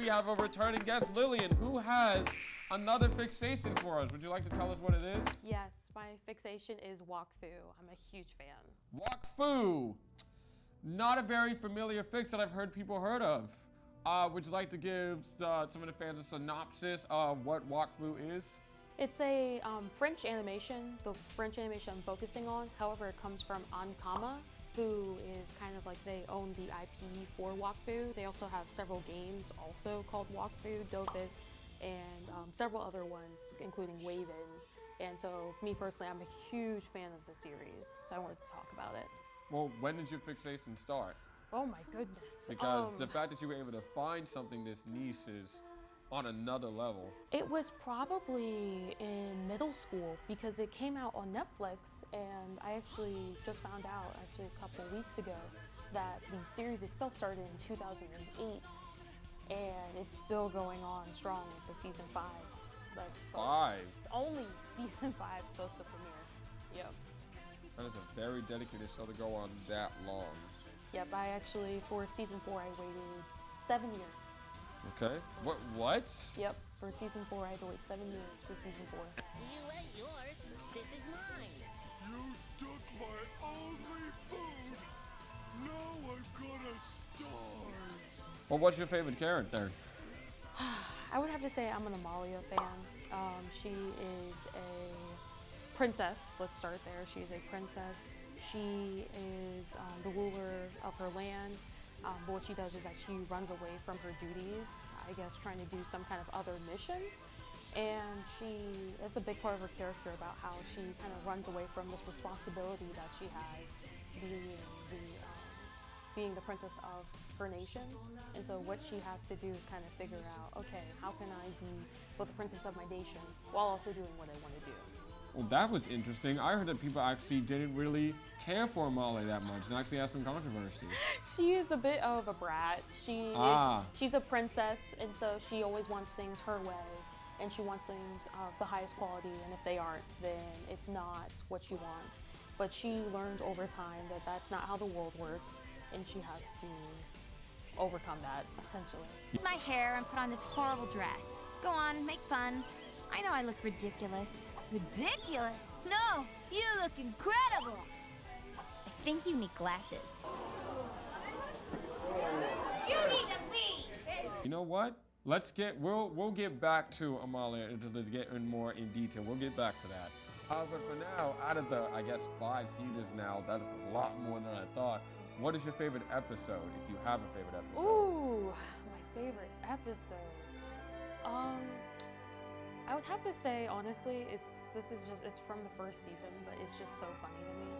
we have a returning guest, Lillian, who has another fixation for us. Would you like to tell us what it is? Yes, my fixation is Wak-Fu. I'm a huge fan. Wak-Fu. Not a very familiar fix that I've heard people heard of. Would you like to give some of the fans a synopsis of what Wak-Fu is? It's a French animation, the French animation I'm focusing on. However, it comes from Ankama, who is kind of like they own the IP for Wakfu. They also have several games also called Wakfu, Dofus, and several other ones, including Waven. And so, me personally, I'm a huge fan of the series, so I wanted to talk about it. Well, when did your fixation start? Oh my goodness. Because the fact that you were able to find something this niche is on another level. It was probably in middle school because it came out on Netflix, and I actually just found out a couple weeks ago that the series itself started in 2008, and it's still going on strong with the season 5. Only season 5 is supposed to premiere. Yep. That is a very dedicated show to go on that long. Yep, for season 4 I waited 7 years. Okay. What? Yep, for season 4 I had to wait 7 years for season 4. You ate yours, this is mine. You took my only food. Now I'm gonna starve. Well, what's your favorite character? I would have to say I'm an Amalia fan. She is a princess. Let's start there. She's a princess. She is the ruler of her land. But what she does is that she runs away from her duties, I guess trying to do some kind of other mission. And it's a big part of her character about how she kind of runs away from this responsibility that she has being the princess of her nation. And so what she has to do is kind of figure out, okay, how can I be both the princess of my nation while also doing what I want to do? Well, that was interesting. I heard that people actually didn't really care for Amalia that much and actually had some controversy. She is a bit of a brat. She's a princess, and so she always wants things her way, and she wants things of the highest quality, and if they aren't, then it's not what she wants. But she learns over time that that's not how the world works, and she has to overcome that, essentially. My hair and put on this horrible dress. Go on, make fun. I know I look ridiculous. Ridiculous? No, you look incredible. I think you need glasses. You need to leave! You know what? We'll get back to Amalia to get in more in detail. We'll get back to that. But for now, out of the, I guess, 5 seasons now, that is a lot more than I thought. What is your favorite episode, if you have a favorite episode? Ooh, my favorite episode. I would have to say, honestly, it's from the first season, but it's just so funny to me.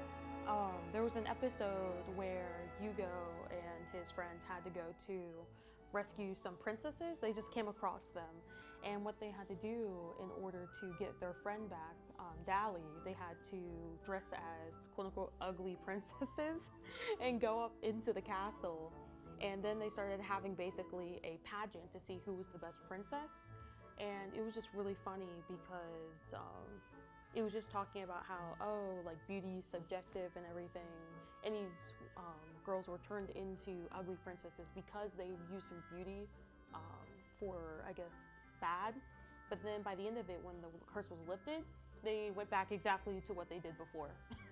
There was an episode where Hugo and his friends had to go to rescue some princesses. They just came across them, and what they had to do in order to get their friend back, Dally, they had to dress as quote-unquote ugly princesses and go up into the castle, and then they started having basically a pageant to see who was the best princess. And it was just really funny because it was just talking about how, like beauty is subjective and everything. And these girls were turned into ugly princesses because they used their beauty for, I guess, bad. But then by the end of it, when the curse was lifted, they went back exactly to what they did before.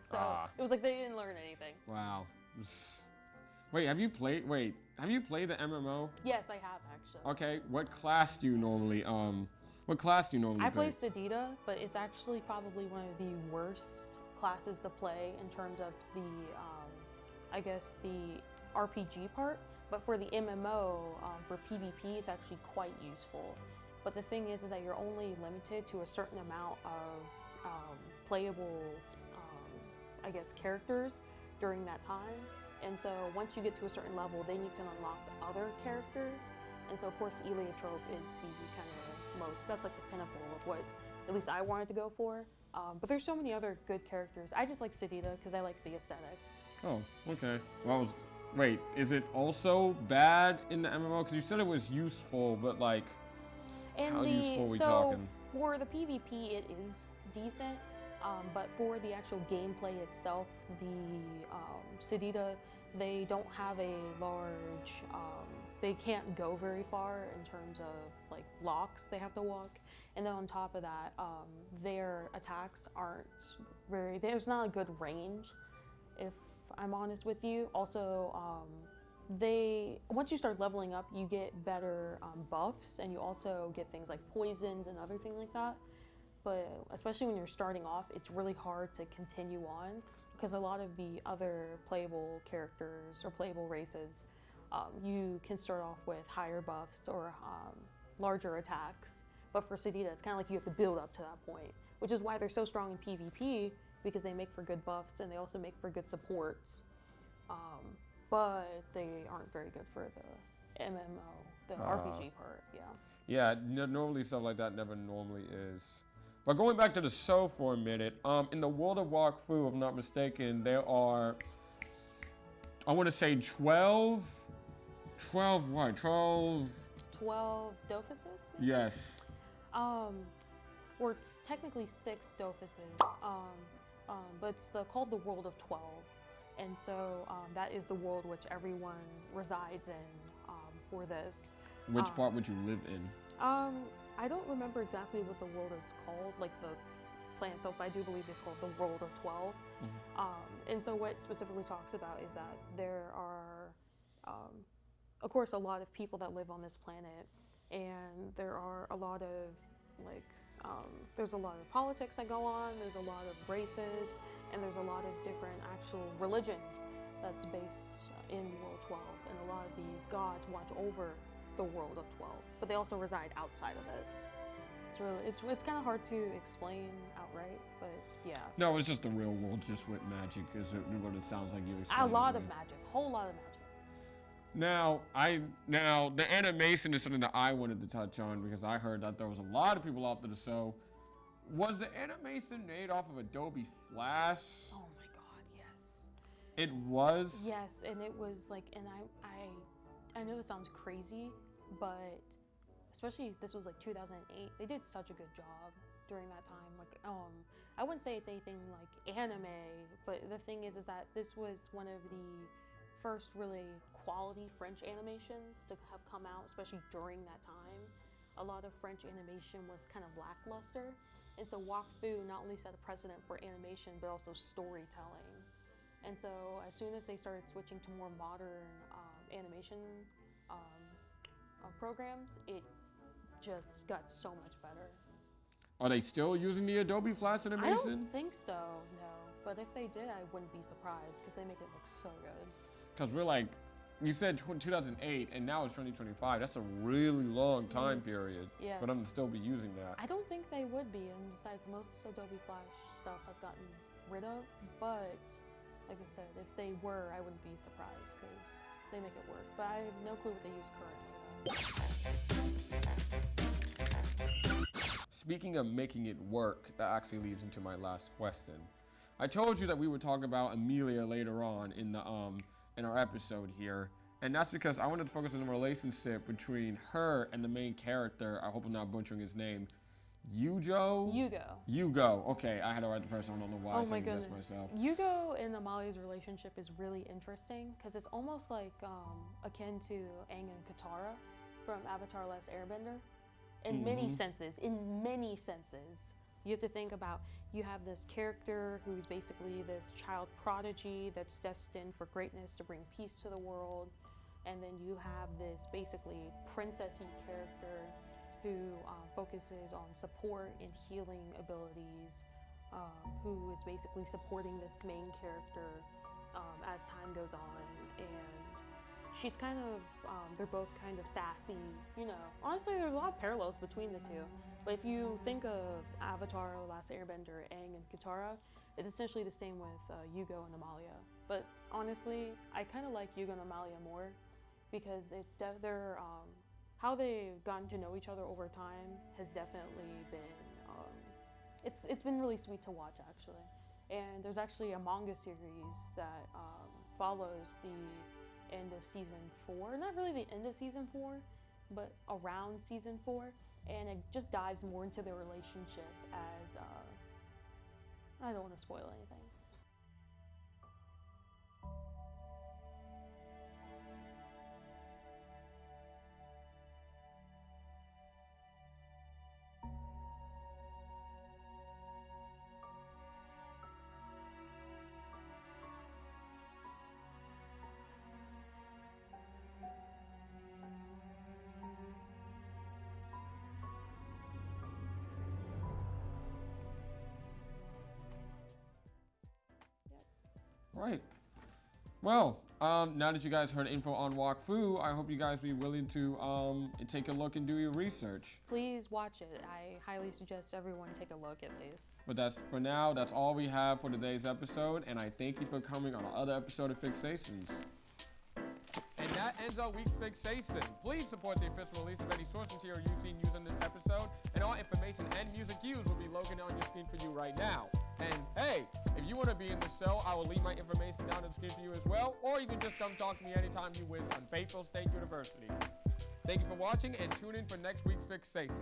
So it was like they didn't learn anything. Wow. Wait, have you played the MMO? Yes, I have actually. Okay, what class do you normally I play? play Sedita, but it's actually probably one of the worst classes to play in terms of the, I guess, the RPG part. But for the MMO, for PvP, it's actually quite useful. But the thing is that you're only limited to a certain amount of playable, I guess, characters during that time. And so once you get to a certain level, then you can unlock other characters. And so of course, Eliotrope is the kind of that's like the pinnacle of what at least I wanted to go for. But there's so many other good characters. I just like Sedita because I like the aesthetic. Oh, okay. Well, wait, is it also bad in the MMO? Because you said it was useful, but like, how useful are we talking? For the PvP, it is decent. But for the actual gameplay itself, the Sedita, they don't have a large they can't go very far in terms of like blocks they have to walk. And then on top of that, their attacks aren't very, there's not a good range, if I'm honest with you. Also, once you start leveling up, you get better buffs, and you also get things like poisons and other things like that. But especially when you're starting off, it's really hard to continue on, because a lot of the other playable characters or playable races, you can start off with higher buffs or larger attacks. But for Sadida, it's kind of like you have to build up to that point, which is why they're so strong in PvP, because they make for good buffs and they also make for good supports. But they aren't very good for the MMO, the RPG part, yeah. Yeah, normally stuff like that never normally is. But going back to the show for a minute, in the world of Wakfu, if I'm not mistaken, there are, I want to say 12 what? 12 Dophuses, maybe? Yes. Or it's technically 6 Dophuses, but it's called the World of 12. And so that is the world which everyone resides in for this. Which part would you live in? I don't remember exactly what the world is called, like the plan itself, but I do believe it's called the World of 12. And so what it specifically talks about is that there are, of course, a lot of people that live on this planet, and there are a lot of, like, there's a lot of politics that go on, there's a lot of races, and there's a lot of different actual religions that's based in World 12, and a lot of these gods watch over the World of 12, but they also reside outside of it. It's kind of hard to explain outright, but yeah. No, it's just the real world, just with magic, is what it sounds like you explained. A lot of magic, whole lot of magic. Now the animation is something that I wanted to touch on, because I heard that there was a lot of people after the show. Was the animation made off of Adobe Flash? Oh my God, yes. It was? Yes, and it was like, and I know this sounds crazy, but especially this was like 2008. They did such a good job during that time. Like, I wouldn't say it's anything like anime, but the thing is that this was one of the first really quality French animations to have come out, especially during that time. A lot of French animation was kind of lackluster, and so Wak-Fu not only set a precedent for animation, but also storytelling. And so as soon as they started switching to more modern animation programs, it just got so much better. Are they still using the Adobe Flash animation? I don't think so, no. But if they did, I wouldn't be surprised, because they make it look so good. Because we're like, you said 2008, and now it's 2025. That's a really long time period. Yes. For them to still be using that. I don't think they would be, and besides, most Adobe Flash stuff has gotten rid of. But like I said, if they were, I wouldn't be surprised, because they make it work. But I have no clue what they use currently. Speaking of making it work, that actually leads into my last question. I told you that we would talk about Amelia later on in the in our episode here, and that's because I wanted to focus on the relationship between her and the main character. I hope I'm not butchering his name. Yugo. Okay, I had to write the first one. I don't know why. Oh my goodness. Myself. Yugo and Amalia's relationship is really interesting, because it's almost like akin to Aang and Katara from Avatar: Last Airbender. In many senses. You have to think about, you have this character who's basically this child prodigy that's destined for greatness to bring peace to the world. And then you have this basically princessy character who focuses on support and healing abilities, who is basically supporting this main character as time goes on. And she's kind of, they're both kind of sassy, you know. Honestly, there's a lot of parallels between the two. But if you think of Avatar: Last Airbender, Aang and Katara, it's essentially the same with Yugo and Amalia. But honestly, I kind of like Yugo and Amalia more, because they're how they've gotten to know each other over time has definitely been, it's been really sweet to watch, actually. And there's actually a manga series that follows the end of season 4. Not really the end of season 4, but around season 4. And it just dives more into their relationship as, I don't want to spoil anything. Right. Well, now that you guys heard info on Wakfu, I hope you guys be willing to take a look and do your research. Please watch it. I highly suggest everyone take a look at least. But for now, that's all we have for today's episode, and I thank you for coming on another episode of Fixations. And that ends our week's Fixation. Please support the official release of any source material you've seen used in this episode, and all information and music used will be located on your screen for you right now. And hey, if you want to be in the show, I will leave my information down on the screen for you as well, or you can just come talk to me anytime you wish on Fayetteville State University. Thank you for watching, and tune in for next week's Fixation.